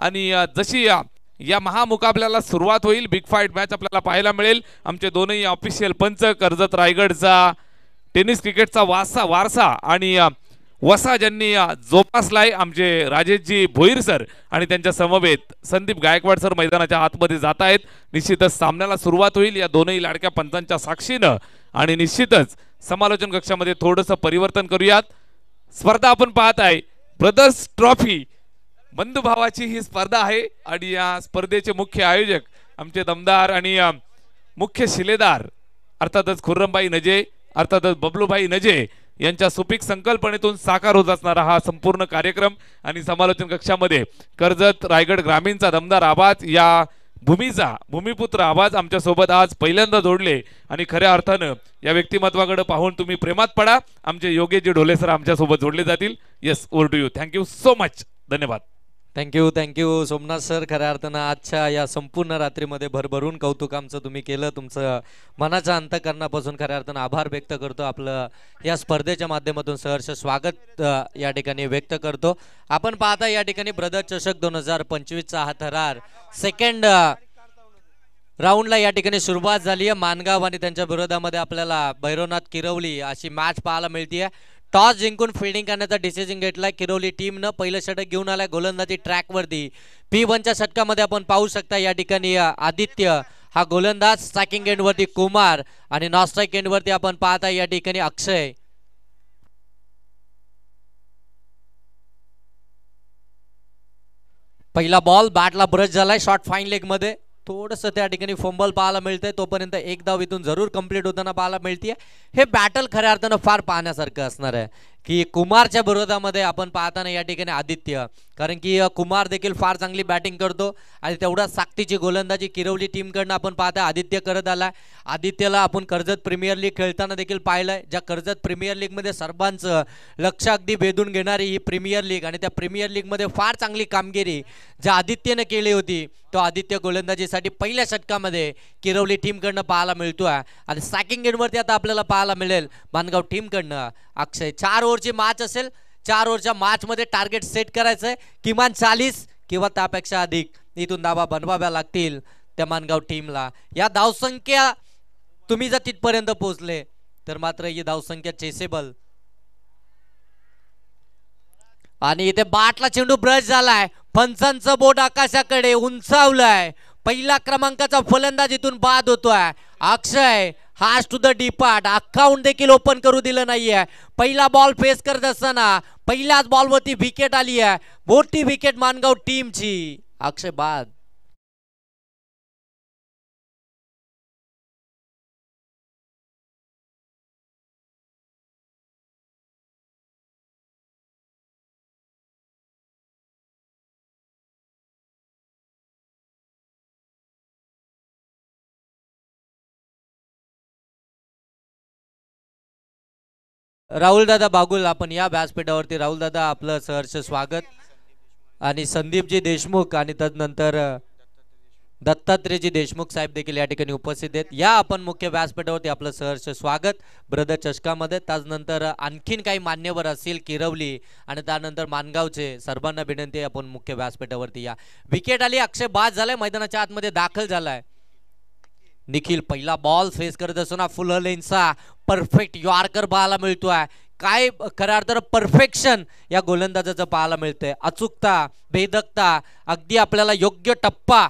आणि जशी या महामुकाबल्याला सुरुवात होईल, बिग फाईट मॅच आपल्याला पाहायला मिळेल. आमचे दोनही ऑफिशियल पंच कर्जत रायगडचा टेनिस क्रिकेटचा वारसा आणि वसा ज्यांनी जोपासलाय आमचे राजेशजी भोईर सर आणि त्यांच्या समवेत संदीप गायकवाड सर मैदानाच्या आतमध्ये जात आहेत. निश्चितच सामन्याला सुरुवात होईल या दोनही लाडक्या पंचांच्या साक्षीनं. आणि निश्चितच समालोचन कक्षामध्ये थोडंसं परिवर्तन करूयात. स्पर्धा आपण पाहत आहे ब्रदर्स ट्रॉफी, बंधुभावाची ही स्पर्धा आहे आणि या स्पर्धेचे मुख्य आयोजक आमचे दमदार आणि मुख्य शिलेदार अर्थातच खुर्रमबाई नजे, अर्थातच बबलूभाई नजे यांच्या सुपीक संकल्पनेतून साकार होत असणारा हा संपूर्ण कार्यक्रम. आणि समालोचन कक्षामध्ये कर्जत रायगड ग्रामीणचा दमदार आवाज, या भूमीचा भूमिपुत्र आवाज आमच्या सोबत आज पहिल्यांदा जोडले. आणि खऱ्या अर्थानं या व्यक्तिमत्वाकडे पाहून तुम्ही प्रेमात पडा. आमचे योगेशजी ढोले सर आमच्या सोबत जोडले जातील. Yes, over to you. Thank you so much. धन्यवाद. Thank you Somnath sir. खऱ्या अर्थानं आजच्या या संपूर्ण रात्रीमध्ये भरभरून कौतुक आमचं तुम्ही केलं. तुमचं मनाच्या अंतःकरणापासून खऱ्या अर्थानं आभार व्यक्त करतो. आपलं या स्पर्धेच्या माध्यमातून सहर्ष स्वागत या ठिकाणी व्यक्त करतो. आपण पाहता या ठिकाणी ब्रदर चषक 2025चा हा थरार सेकंड राऊंडला या ठिकाणी सुरुवात झाली आहे. मानगाव आणि त्यांच्या विरोधामध्ये आपल्याला भैरवनाथ किरवली अशी मॅच पाहायला मिळते. टॉस जिंकून फिल्डिंग करण्याचा डिसिजन घेतलाय किरवली टीमनं. पहिलं षटक घेऊन आलाय गोलंदाजी ट्रॅकवरती. P1च्या षटकामध्ये आपण पाहू शकता या ठिकाणी आदित्य हा गोलंदाज, स्ट्रायकिंग एंडवरती कुमार आणि नॉन स्ट्राईक एंडवरती आपण पाहता या ठिकाणी अक्षय. पहिला बॉल बॅटला ब्रश झालाय शॉर्ट फाईन लेग मध्ये. थोडंसं त्या ठिकाणी फंबल पाहायला मिळतंय. तोपर्यंत एक धाव इथून जरूर कंप्लीट होताना पाहायला मिळते. हे बॅटल खऱ्या अर्थानं फार पाहण्यासारखं असणार आहे की कुमारच्या विरोधामध्ये आपण पाहताना या ठिकाणी आदित्य, कारण की कुमार देखील फार चांगली बॅटिंग करतो आणि तेवढा साक्तीची गोलंदाजी किरवली टीमकडनं आपण पाहता आदित्य करत आलाय. आदित्यला आपण कर्जत प्रीमियर लीग खेळताना देखील पाहिलंय. ज्या कर्जत प्रीमियर लीगमध्ये सर्वांचं लक्ष अगदी वेधून घेणारी ही प्रीमियर लीग आणि त्या प्रीमियर लीगमध्ये फार चांगली कामगिरी ज्या आदित्यने केली होती तो आदित्य गोलंदाजीसाठी पहिल्या षटकामध्ये किरवली टीमकडनं पाहायला मिळतोय. आणि स्ट्रायकिंग एंडवरती आता आपल्याला पाहायला मिळेल मानगाव टीमकडनं अक्षय. 4 ओव्हरची मॅच असेल. 4 ओव्हरच्या मॅच मध्ये टार्गेट सेट करायचंय किमान 40 किंवा त्यापेक्षा अधिक इथून धावा बनवाव्या लागतील त्या मानगाव टीमला. या धावसंख्या तुम्ही जर तिथपर्यंत पोहोचले तर मात्र ही धावसंख्या चेसेबल. आणि इथे बाटला चेंडू ब्रश झालाय. पंचांचं बोट आकाशाकडे उंचावलंय. पहिला क्रमांकाचा फलंदाज इथून बाद होतोय. अक्षय हाच टू द डीपार्ट. अकाउंट देखील ओपन करू दिलं नाहीये. पहिला बॉल फेस करत असताना पहिल्याच बॉलवरती विकेट आली आहे. मोठी विकेट मानगाव टीमची. अक्षय बाद. राहुल दादा बागुल आपण या व्यासपीठावरती. राहुल दादा आपलं सहर्ष स्वागत. आणि संदीपजी देशमुख आणि तदनंतर दत्तात्रेयजी देशमुख साहेब देखील या ठिकाणी उपस्थित आहेत. या आपण मुख्य व्यासपीठावरती आपलं सहर्ष स्वागत ब्रदर चषकामध्ये. त्यानंतर आणखीन काही मान्यवर असतील किरवली आणि त्यानंतर मानगावचे, सर्वांना विनंती आहे आपण मुख्य व्यासपीठावरती या. विकेट आली. अक्षय बाद झालाय. मैदानाच्या आतमध्ये दाखल झालाय. निखिल पहिला बॉल फेस करत असताना फुल लेनचा परफेक्ट यॉर्कर पाहायला मिळतोय. काय खऱ्या अर्थानं परफेक्शन या गोलंदाजाचं पाहायला मिळतंय. अचूकता, भेदकता, अगदी आपल्याला योग्य टप्पा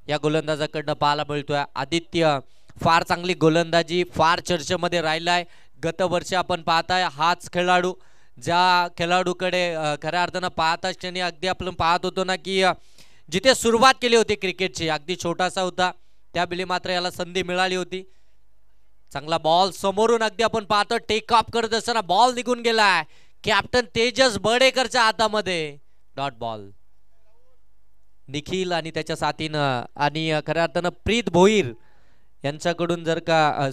या गोलंदाजाकडनं पाहायला मिळतोय. आदित्य फार चांगली गोलंदाजी, फार चर्चेमध्ये राहिलाय. गत वर्षी आपण पाहताय हाच खेळाडू ज्या खेळाडूकडे खऱ्या अर्थानं पाहताच क्षणी अगदी आपण पाहत होतो ना की जिथे सुरुवात केली होती क्रिकेटची अगदी छोटासा होता, त्यावेळी मात्र याला संधी मिळाली होती. चांगला बॉल समोरून अगदी आपण पाहतो टेक ऑफ करत असताना बॉल निघून गेलाय. कॅप्टन तेजस बडेकरच्या हातामध्ये. Dot ball. निखिल आणि त्याच्या साथीनं आणि खऱ्या अर्थानं प्रीत भोईर यांच्याकडून जर का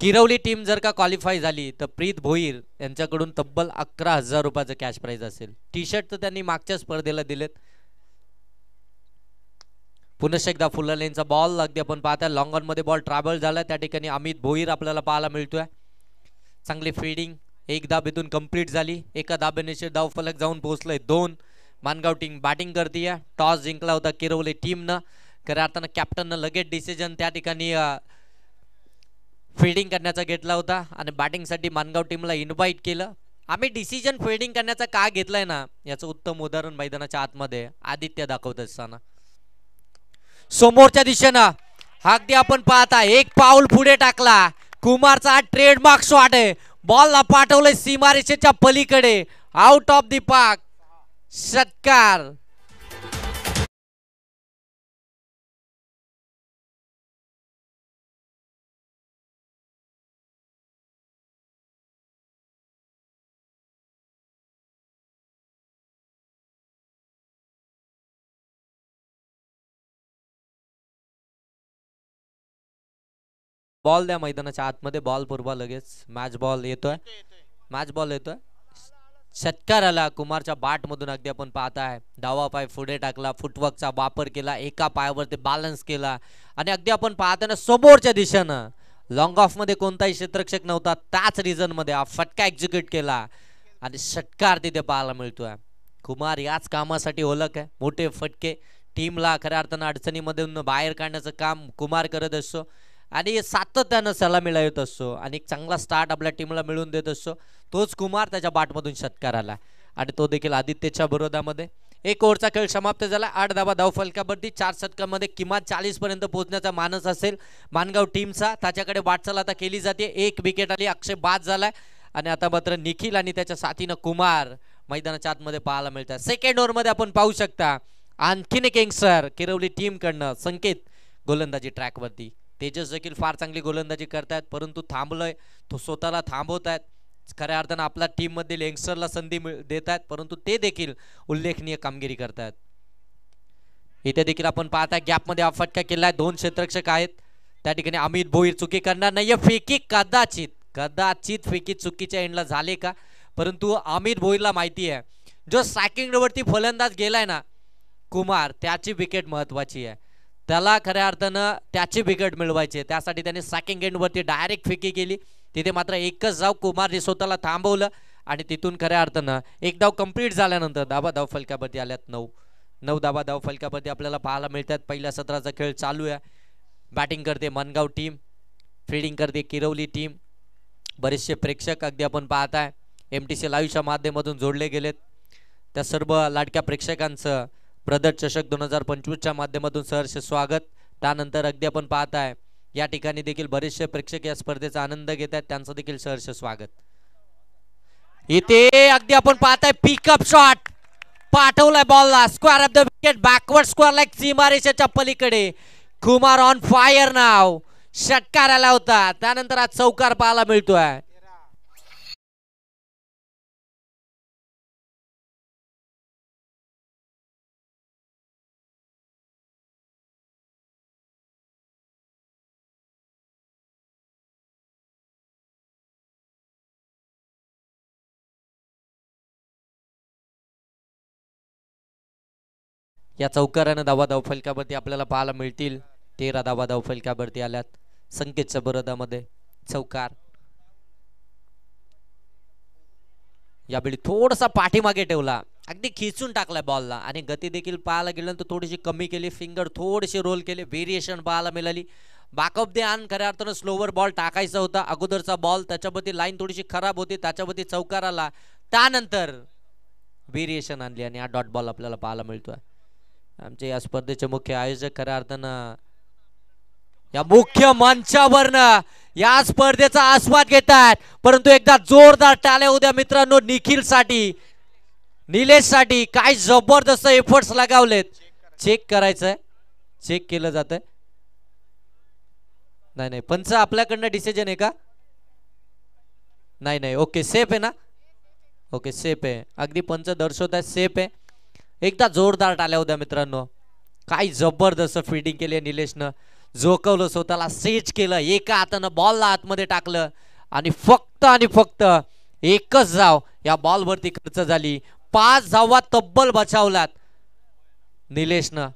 किरवली टीम जर का क्वालिफाय झाली तर प्रीत भोईर यांच्याकडून तब्बल 11,000 रुपयाचं कॅश प्राइज असेल. टी शर्ट तर त्यांनी मागच्या स्पर्धेला दिलेत. पुन्हा एकदा फुल लेनचा बॉल अगदी आपण पाहताय लॉंग ऑन मध्ये बॉल ट्रॅव्हल झाला. त्या ठिकाणी अमित भोईर आपल्याला पाहायला मिळतोय. चांगली फिल्डिंग. एक धाब इथून कंप्लीट झाली. एका धाबेनिशी धाव फलक जाऊन पोहोचलंय 2. मानगाव टीम बॅटिंग करते. टॉस जिंकला होता किरवली टीमनं. खऱ्या अर्थानं कॅप्टननं लगेच डिसिजन त्या ठिकाणी फिल्डिंग करण्याचा घेतला होता आणि बॅटिंगसाठी मानगाव टीमला इन्व्हाइट केलं. आम्ही डिसिजन फिल्डिंग करण्याचा का घेतलाय ना याचं उत्तम उदाहरण मैदानाच्या आतमध्ये आदित्य दाखवत असताना समोरच्या दिशेनं अगदी आपण पाहता एक पाऊल पुढे टाकला. कुमारचा ट्रेडमार्क शॉट आहे. बॉलला पाठवलंय सीमारेषेच्या पलीकडे आउट ऑफ द पार्क. षटकार. बॉल द्या मैदानाच्या आतमध्ये. बॉल पूर्वा लगेच मॅच बॉल येतोय. मॅच बॉल येतोय. षटकार आला कुमारच्या बाट मधून. अगदी आपण पाहताय डावा पाय पुढे टाकला. फुटवर्कचा वापर केला. एका पायावरती बॅलन्स केला आणि अगदी आपण पाहताना समोरच्या दिशेनं लॉंग ऑफ मध्ये कोणताही क्षेत्ररक्षक नव्हता. त्याच रिझन मध्ये हा फटका एक्झिक्यूट केला आणि षटकार तिथे पाहायला मिळतोय. कुमार याच कामासाठी ओळख आहे. मोठे फटके टीमला खऱ्या अर्थानं अडचणीमधून बाहेर काढण्याचं काम कुमार करत असतो आणि सातत्यानं सलामी लावत असतो आणि एक चांगला स्टार्ट आपल्या टीमला मिळवून देत असतो. तोच कुमार त्याच्या बाटमधून षटकार आला आणि तो देखील आदित्यच्या विरोधामध्ये. एक ओव्हरचा खेळ समाप्त झाला. 8 धावा धाव फलकावरती. 4 षटकांमध्ये किमान 40 पर्यंत पोहोचण्याचा मानस असेल मानगाव टीमचा. त्याच्याकडे वाटचाल आता केली जाते. एक विकेट आली. अक्षय बाद झालाय आणि आता मात्र निखिल आणि त्याच्या साथीनं कुमार मैदानाच्या आतमध्ये पाहायला मिळतात. सेकंड ओव्हर मध्ये आपण पाहू शकता आणखीन एक यंगस्टर किरवली टीम कडनं संकेत गोलंदाजी ट्रॅक वरती. तेजस देखील फार चांगली गोलंदाजी करतायत परंतु थांबलोय. तो स्वतःला थांबवत आहेत. खऱ्या अर्थानं आपल्या टीम मधील यंगस्टरला संधी देत आहेत परंतु ते देखील उल्लेखनीय कामगिरी करतायत. इथे देखील आपण पाहता गॅप मध्ये हा फटका केलाय. 2 क्षेत्ररक्षक आहेत त्या ठिकाणी. अमित भोईर चुकी करणार नाहीये. फेकी कदाचित फेकी चुकीच्या एंडला झाले का परंतु अमित भोईरला माहिती आहे जो स्ट्रायकिंग वरती फलंदाज गेलाय ना कुमार त्याची विकेट महत्वाची आहे. त्याला खऱ्या अर्थानं त्याची विकेट मिळवायची. त्यासाठी त्याने स्ट्रायकिंग एंड वरती डायरेक्ट फेकी केली. तिथे मात्र एकच धाव कुमारने स्वतःला थांबवलं आणि तिथून खऱ्या अर्थानं एक धाव कंप्लीट झाल्यानंतर धावा धाव फलकावरती आल्यात. 9 धावा धाव फलकावरती आपल्याला पाहायला मिळतात. पहिल्या सत्राचा खेळ चालू आहे. बॅटिंग करते मनगाव टीम. फिल्डिंग करते किरवली टीम. बरेचसे प्रेक्षक अगदी आपण पाहताय MTC लाईव्हच्या माध्यमातून जोडले गेलेत. त्या सर्व लाडक्या प्रेक्षकांचं ब्रदर चषक 2025च्या माध्यमातून सहर्ष स्वागत. त्यानंतर अगदी आपण पाहताय या ठिकाणी देखील बरेचसे प्रेक्षक या स्पर्धेचा आनंद घेत आहेत. त्यांचं देखील सहर्ष स्वागत. इथे अगदी आपण पाहताय पिकअप शॉट पाठवलाय बॉलला. Square off the wicket. Backward square leg सीमारेषेच्या पलीकडे. कुमार ऑन फायर नाव. षटकार आला होता. त्यानंतर आज चौकार पाहायला मिळतोय. या चौकारानं धावा धाव फलकावरती आपल्याला पाहायला मिळतील. 13 धावा धाव फलकावरती आल्यात. संकेतच्या विरोधामध्ये चौकार. यावेळी थोडासा पाठीमागे ठेवला. अगदी खिचून टाकलाय बॉलला आणि गती देखील पाहायला गेल्यानंतर थोडीशी कमी केली. फिंगर थोडीशी रोल केले. व्हेरिएशन पाहायला मिळाली. बॅकअप दे आण खऱ्या अर्थानं स्लोवर बॉल टाकायचा होता. अगोदरचा बॉल त्याच्यावरती लाईन थोडीशी खराब होती. त्याच्यावरती चौकार आला. त्यानंतर व्हेरिएशन आणली आणि हा डॉट बॉल आपल्याला पाहायला मिळतोय. आमचे या स्पर्धेचे मुख्य आयोजक खऱ्या अर्थानं या मुख्य मंचावरनं या स्पर्धेचा आस्वाद घेतात परंतु एकदा जोरदार टाळ्या उद्या मित्रांनो निखिल साठी निलेश साठी. काय जबरदस्त एफर्ट्स लगावलेत. चेक करायचंय. चेक केलं जात आहे. नाही पंच आपल्याकडनं डिसिजन आहे का? नाही ओके सेफ आहे ना. ओके सेफ आहे. अगदी पंच दर्शवत आहे सेफ आहे. एकदा जोरदार टाळ्या होत्या मित्रांनो. काय जबरदस्त फिल्डिंग केली निलेशनं. झोकवलं स्वतःला. सेच केलं. एका हातानं बॉलला आतमध्ये टाकलं आणि फक्त एकच धाव या बॉलवरती खर्च झाली. 5 धावा तब्बल बचावलात निलेशनं.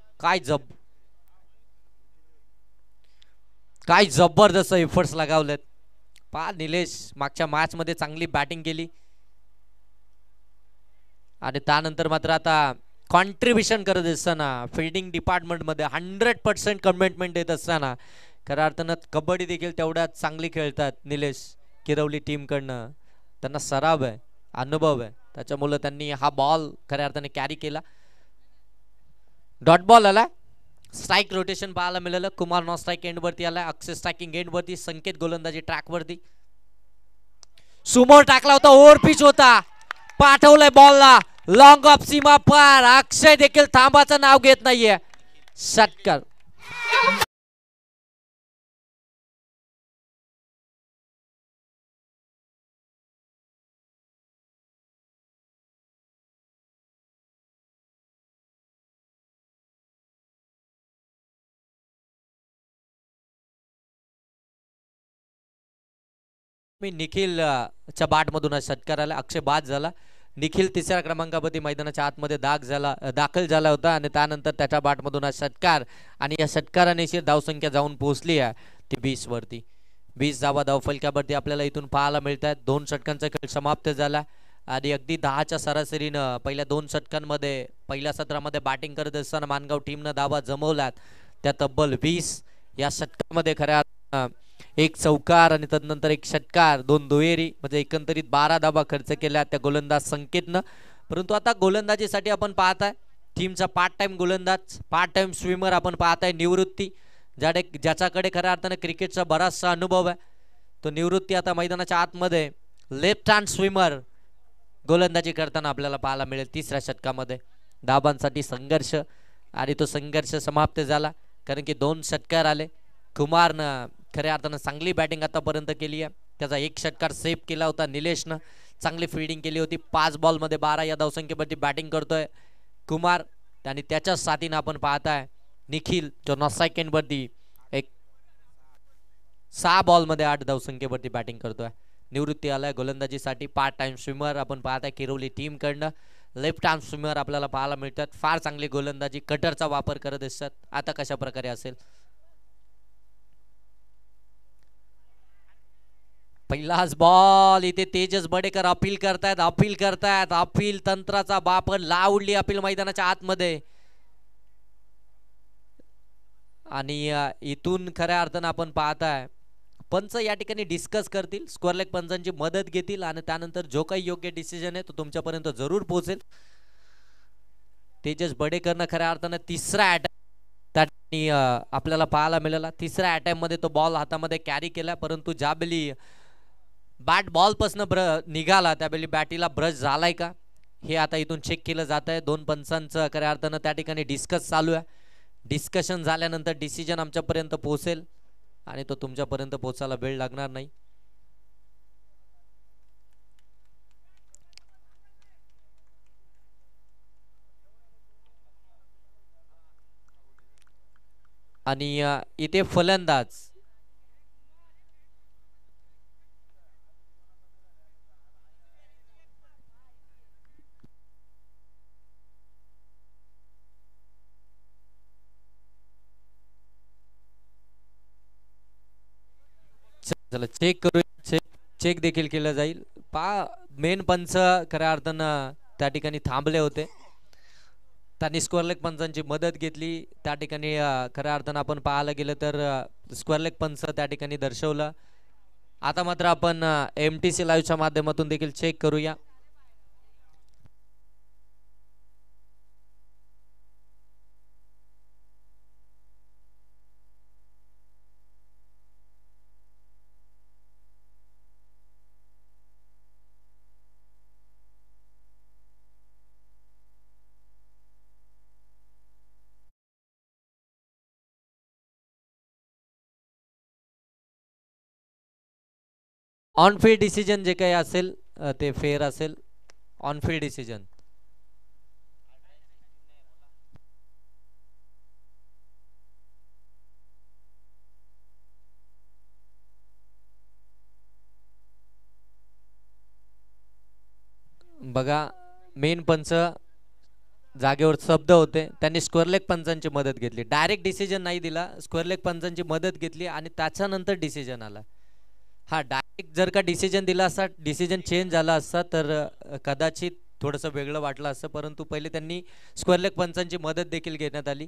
काय जबरदस्त एफर्ट्स लगावलेत. निलेश मागच्या मॅच मध्ये चांगली बॅटिंग केली आणि त्यानंतर मात्र आता कॉन्ट्रीब्युशन करत असताना फिल्डिंग डिपार्टमेंटमध्ये 100% कमिटमेंट देत असताना खऱ्या अर्थानं कबड्डी देखील तेवढ्याच चांगली खेळतात निलेश किरवली टीमकडनं. त्यांना सराव आहे, अनुभव आहे, त्याच्यामुळे त्यांनी हा बॉल खऱ्या अर्थाने कॅरी केला. डॉट बॉल आला. स्ट्राईक रोटेशन पाहायला मिळालं. कुमार नॉन स्ट्राईक एंडवरती आला. अक्षय स्ट्रायकिंग एंडवरती. संकेत गोलंदाजी ट्रॅकवरती. सुमोर टाकला होता. ओव्हर पिच होता. पाठवलंय बॉलला लॉंग ऑफ सीमा पार. अक्षय देखील थांबाचं नाव घेत नाहीये. षटकार. मी निखिल च्या बाट मधून षटकार आला. अक्षय बाद झाला. निखिल तिसऱ्या क्रमांकावरती मैदानाच्या आतमध्ये दाखल झाला होता आणि त्यानंतर त्याच्या बाट मधून षटकार आणि या षटकाराने धावसंख्या जाऊन पोहोचली आहे ती 20 वरती. 20 धावा धावफलकावरती आपल्याला इथून पाहायला मिळतात. 2 षटकांचा खेळ समाप्त झाला आणि अगदी 10च्या सरासरीनं पहिल्या 2 षटकांमध्ये पहिल्या सत्रामध्ये बॅटिंग करत असताना मानगाव टीमनं धावा जमवल्यात त्या तब्बल 20. या षटकामध्ये खऱ्या एक चौकार आणि तदनंतर एक षटकार, 2 दुहेरी म्हणजे एकंदरीत 12 धावा खर्च केल्या त्या गोलंदाज संकेतनं. परंतु आता गोलंदाजीसाठी आपण पाहताय टीमचा पार्ट टाइम गोलंदाज, पार्ट टाइम स्विमर आपण पाहताय निवृत्ती, ज्याच्याकडे खऱ्या अर्थाने क्रिकेटचा बराचसा अनुभव आहे. तो निवृत्ती आता मैदानाच्या आतमध्ये लेफ्ट हँड स्विमर गोलंदाजी करताना आपल्याला पाहायला मिळेल. तिसऱ्या षटकामध्ये धाबांसाठी संघर्ष आणि तो संघर्ष समाप्त झाला कारण की 2 षटकार आले. कुमारनं खऱ्या अर्थानं चांगली बॅटिंग आतापर्यंत केली आहे. त्याचा एक षटकार सेव्ह केला होता. निलेशनं चांगली फिल्डिंग केली होती. 5 बॉलमध्ये 12 या धावसंख्येवरती बॅटिंग करतोय कुमार आणि त्याच्या साथीनं आपण पाहताय निखिल जो नॉन स्ट्राईक एंडवरती एक 6 बॉलमध्ये 8 धावसंख्येवरती बॅटिंग करतोय. निवृत्ती आलाय गोलंदाजीसाठी. पार्ट टाइम स्विमर आपण पाहताय किरोली टीम कडनं. लेफ्ट हँड स्विमर आपल्याला पाहायला मिळतात. फार चांगली गोलंदाजी, कटरचा वापर करत असतात. आता कशा प्रकारे असेल पहिलाच बॉल. इथे तेजस बडेकर अपील करतायत. अपील तंत्राचा वापर लावली अपील मैदानाच्या आतमध्ये आणि इथून खऱ्या अर्थानं आपण पाहताय पंच या ठिकाणी डिस्कस करतील, स्क्वेअर लेग पंचांची मदत घेतील आणि त्यानंतर जो काही योग्य डिसिजन आहे तो तुमच्यापर्यंत जरूर पोहोचेल. तेजस बडेकरनं खऱ्या अर्थानं तिसरा अटॅम्प्ट आपल्याला पाहायला मिळाला. तिसऱ्या अटॅम्प्ट मध्ये तो बॉल हातामध्ये कॅरी केला परंतु ज्यावेळी बॅट बॉल पासून निघाला त्यावेळी बॅटीला ब्रश झालाय का हे आता इथून चेक केलं जात आहे. 2 पंचांचं खऱ्या अर्थानं त्या ठिकाणी डिस्कस चालू आहे. डिस्कशन झाल्यानंतर डिसिजन आमच्यापर्यंत पोहोचेल आणि तो तुमच्यापर्यंत पोहोचायला वेळ लागणार नाही. आणि इथे फलंदाज चला चेक करू. चेक देखील केलं जाईल. मेन पंच खऱ्या अर्थानं त्या ठिकाणी थांबले होते. त्यांनी स्क्वेअर लेग पंचांची मदत घेतली. त्या ठिकाणी खऱ्या अर्थानं आपण पाहायला गेलं तर स्क्वेअर लेग पंच त्या ठिकाणी दर्शवलं. आता मात्र आपण MTC लाईव्हच्या माध्यमातून देखील चेक करूया. ऑन फील्ड डिसिजन जे काही असेल ते फेअर असेल. ऑन फील्ड डिसिजन बघा. मेन पंच जागेवर स्तब्ध होते. त्यांनी स्क्वेअर लेग पंचांची मदत घेतली. डायरेक्ट डिसिजन नाही दिला. स्क्वेअर लेग पंचांची मदत घेतली आणि त्याच्यानंतर डिसिजन आला. हा डायरेक्ट जर का डिसिजन दिला असता, डिसिजन चेंज झाला असता तर कदाचित थोडंसं वेगळं वाटलं असतं, परंतु पहिले त्यांनी स्क्वेअर लेग पंचांची मदत देखील घेण्यात आली.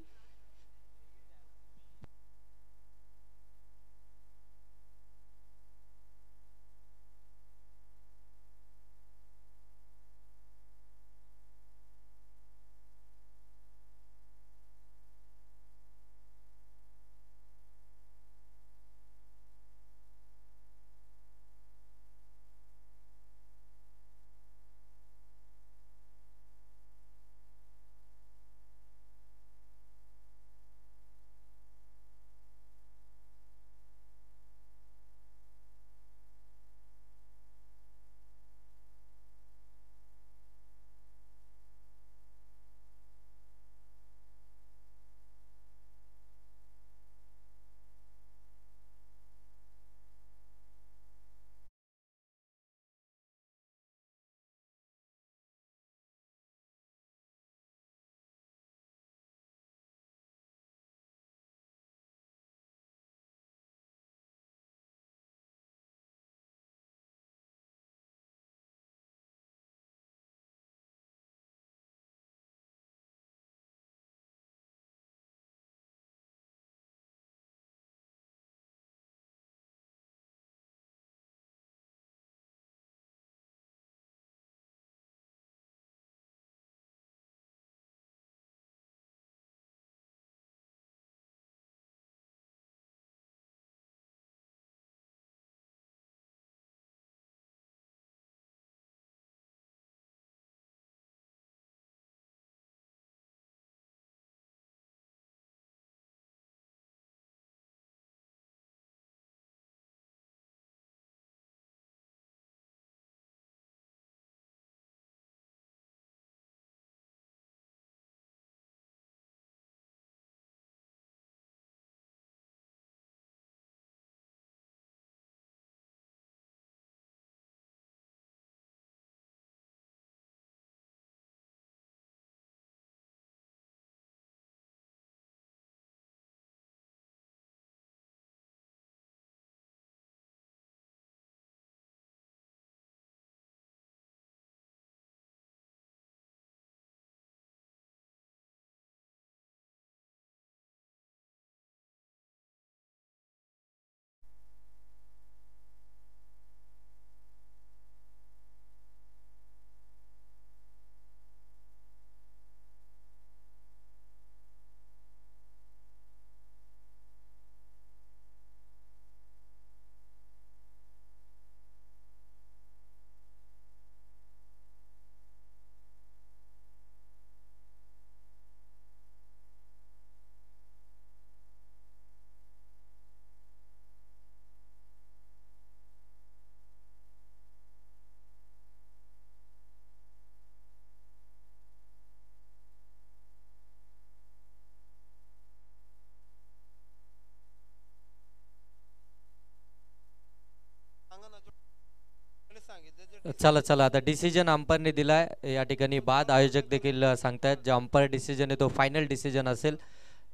चला चला, आता डिसिजन अंपायरने दिलाय. या ठिकाणी बाद आयोजक देखील सांगतायत जे अंपायर डिसिजन आहे तो फायनल डिसिजन असेल,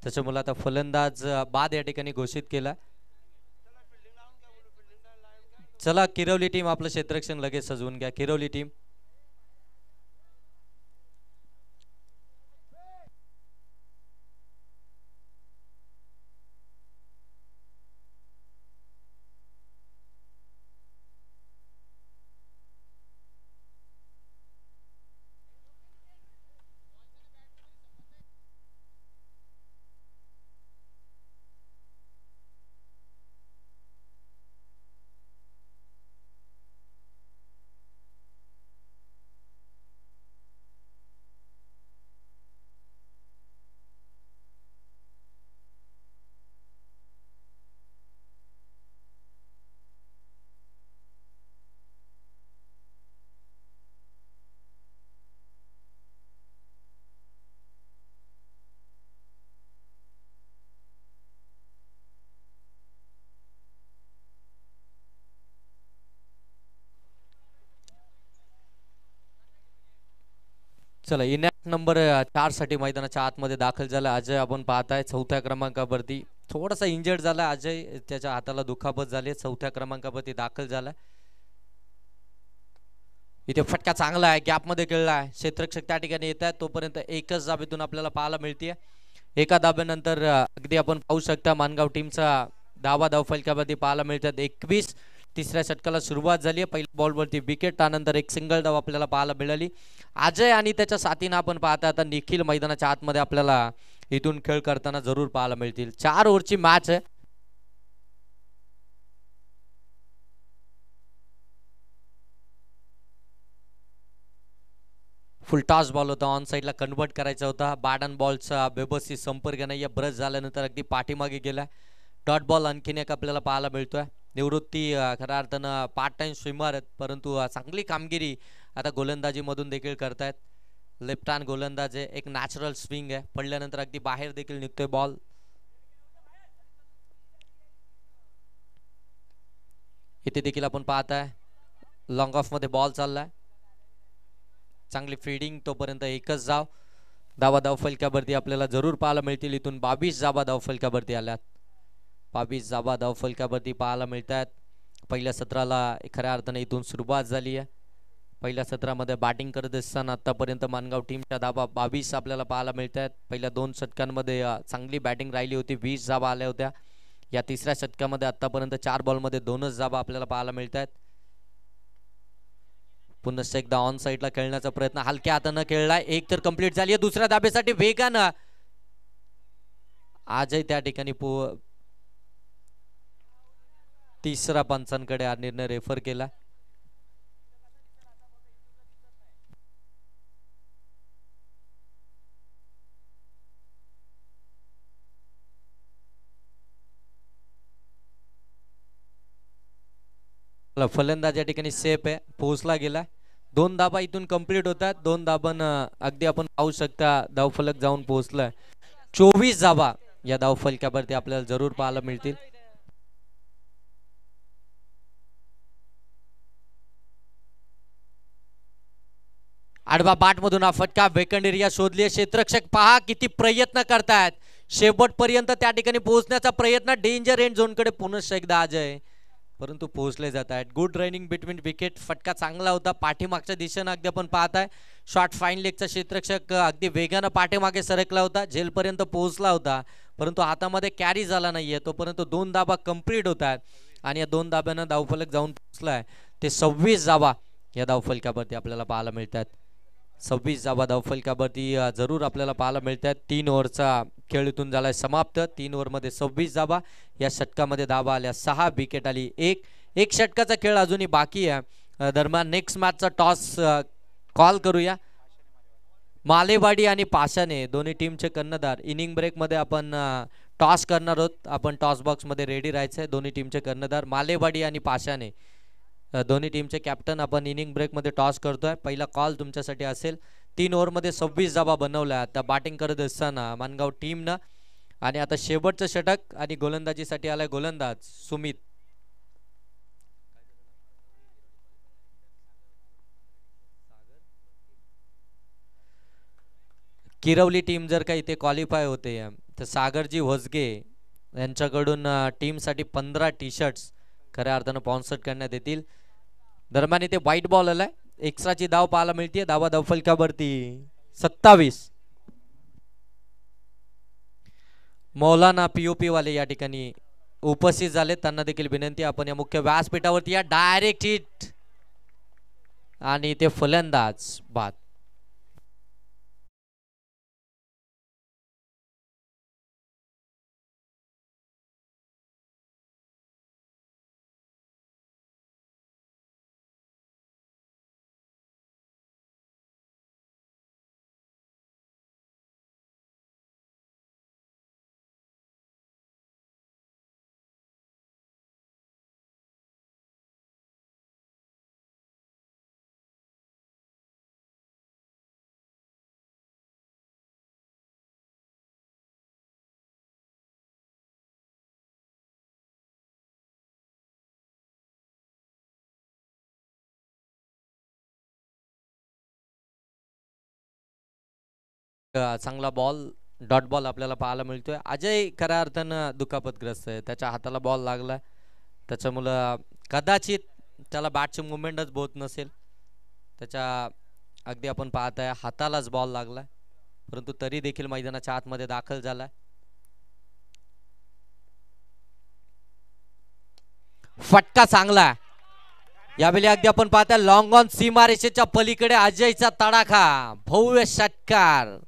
त्याच्यामुळे आता फलंदाज बाद या ठिकाणी घोषित केला. चला किरवली टीम आपलं क्षेत्ररक्षण लगेच सजवून घ्या. किरवली टीम चला इनॅक्ट नंबर 4 साठी मैदानाच्या आतमध्ये दाखल झाला अजय. आपण पाहताय चौथ्या क्रमांकावरती थोडासा इंजर्ड झाला अजय, त्याच्या हाताला दुखापत झाली. चौथ्या क्रमांकावरती दाखल झाला. इथे फटका चांगला आहे, गॅपमध्ये खेळला आहे, क्षेत्ररक्षक त्या ठिकाणी येत आहेत. तोपर्यंत एकच धाबेतून आपल्याला पाहायला मिळते. एका धाब्यानंतर अगदी आपण पाहू शकता मानगाव टीमचा धावफलकावरती पाहायला मिळतात 21. तिसऱ्या षटकाला सुरुवात झाली आहे. पहिल्या बॉलवरती विकेट, त्यानंतर एक सिंगल धाव आपल्याला पाहायला मिळाली. अजय आणि त्याच्या साथीनं आपण पाहता आता निखिल मैदानाच्या आतमध्ये आपल्याला इथून खेळ करताना जरूर पाहायला मिळतील. 4 ओव्हरची मॅच आहे. फुल टॉस बॉल होता, ऑन साईडला कन्वर्ट करायचा होता. बॅट अँड बॉलचा व्यवस्थित संपर्क नाही, ब्रश झाल्यानंतर अगदी पाठीमागे गेला. डॉट बॉल आणखीन एक आपल्याला पाहायला मिळतोय. निवृत्ती खऱ्या अर्थानं पार्ट टाइम स्विमर आहेत, परंतु चांगली कामगिरी आता गोलंदाजीमधून देखील करतायत. लेफ्ट हँड गोलंदाज आहे, एक नॅचरल स्विंग आहे, पडल्यानंतर अगदी बाहेर देखील निघतोय बॉल. इथे देखील आपण पाहताय लॉंग ऑफ मध्ये बॉल चाललाय. चांगली फील्डिंग, तोपर्यंत एकच धाव फलकावरती आपल्याला जरूर पाहायला मिळतील. इथून 22 धाव फलकावरती आल्यात. 22 धाव फलकावरती पाहायला मिळतात. पहिल्या सत्राला खऱ्या अर्थाने इथून सुरुवात झाली आहे. पहिल्या सत्रामध्ये बॅटिंग करत असताना आतापर्यंत मानगाव टीमच्या धावा 22 आपल्याला पाहायला मिळतात. पहिल्या 2 षटकांमध्ये चांगली बॅटिंग राहिली होती, 20 धावा आल्या होत्या. या तिसऱ्या षटकामध्ये आतापर्यंत 4 बॉलमध्ये 2च धावा आपल्याला पाहायला मिळतात. पुन्हा एकदा ऑन साईडला खेळण्याचा प्रयत्न हलक्या हातानं खेळलाय, एक तर कंप्लीट झाली आहे. दुसऱ्या धाब्यासाठी वेगानं आजही त्या ठिकाणी तिसरा पंचांकडे हा निर्णय रेफर केला. फलंदाज या ठिकाणी सेफ आहे, पोहोचला गेला. 2 धाबा इथून कंप्लीट होतात. 2 धाबांना अगदी आपण पाहू शकता धावफलक जाऊन पोहोचलाय. 24 धाबा या धावफलकावरती आपल्याला जरूर पाहायला मिळतील. आडवा बाट मधून हा फटका, वेकंड एरिया शोधली. क्षेत्ररक्षक पहा किती प्रयत्न करतायत, शेवटपर्यंत त्या ठिकाणी पोहोचण्याचा प्रयत्न. डेंजर एंड झोन कडे पुन्हा एकदा अजय, परंतु पोहोचले जात आहेत. Good running between wicket. फटका चांगला होता, पाठीमागच्या दिशेनं अगदी आपण पाहताय. शॉर्ट फाईन लेगचा क्षेत्ररक्षक अगदी वेगानं पाठीमागे सरकला होता, झेलपर्यंत पोहोचला होता, परंतु हातामध्ये कॅरी झाला नाहीये. तोपर्यंत 2 धाबा कंप्लीट होत आहेत आणि या 2 धाब्यानं धावफलक जाऊन पोहोचलाय. ते 26 धाबा या धावफलकावरती आपल्याला पाहायला मिळतात. 26 धाबा धावफलकावरती जरूर आपल्याला पाहायला मिळतात. 3 ओव्हरचा खेळ इथून झालाय समाप्त. 3 ओव्हरमध्ये 26 धाबा. या षटकामध्ये धाबा आल्या 6, विकेट आली 1. एक षटकाचा खेळ अजूनही बाकी आहे. दरम्यान नेक्स्ट मॅचचा टॉस कॉल करूया. मालेवाडी आणि पाशाने दोन्ही टीमचे कर्णधार. इनिंग ब्रेक मध्ये आपण टॉस करणार आहोत. आपण टॉस बॉक्स मध्ये रेडी राहायचंय. दोन्ही टीमचे कर्णधार मालेवाडी आणि पाशाने, दोन्ही टीमचे कॅप्टन आपण इनिंग ब्रेक मध्ये टॉस करतोय. पहिला कॉल तुमच्यासाठी असेल. 3 ओव्हरमध्ये 26 धाबा बनवल्या. आता बॅटिंग करत असताना मानगाव टीमनं, आणि आता शेवटचं षटक आणि गोलंदाजीसाठी आलाय गोलंदाज सुमित. किरवली टीम जर का इथे क्वालिफाय होते तर सागरजी होसगे यांच्याकडून टीमसाठी 15 टी शर्ट्स खऱ्या अर्थानं स्पॉन्सर करण्यात येतील. दरम्यान इथे व्हाईट बॉल आलाय. एक्स्ट्राची धाव पाहायला मिळते. धावफलकावरती 27. मौलाना पीओपी वाले या ठिकाणी उपस्थित झाले, त्यांना देखील विनंती आपण या मुख्य व्यासपीठावरती या. डायरेक्ट हिट आणि ते फलंदाज बाद. चांगला बॉल, डॉट बॉल आपल्याला पाहायला मिळतोय. अजय खऱ्या अर्थानं दुखापतग्रस्त आहे, त्याच्या हाताला बॉल लागला, त्याच्यामुळं कदाचित त्याला बॅटची मुवमेंटच होत नसेल. त्याच्या अगदी आपण पाहत आहे हातालाच बॉल लागला, परंतु तरी देखील मैदानाच्या आतमध्ये दाखल झाला. फटका चांगला. यावेळी अगदी आपण पाहता लॉंग ऑन सीमारेषेच्या पलीकडे अजयचा तडाखा, भव्य षटकार.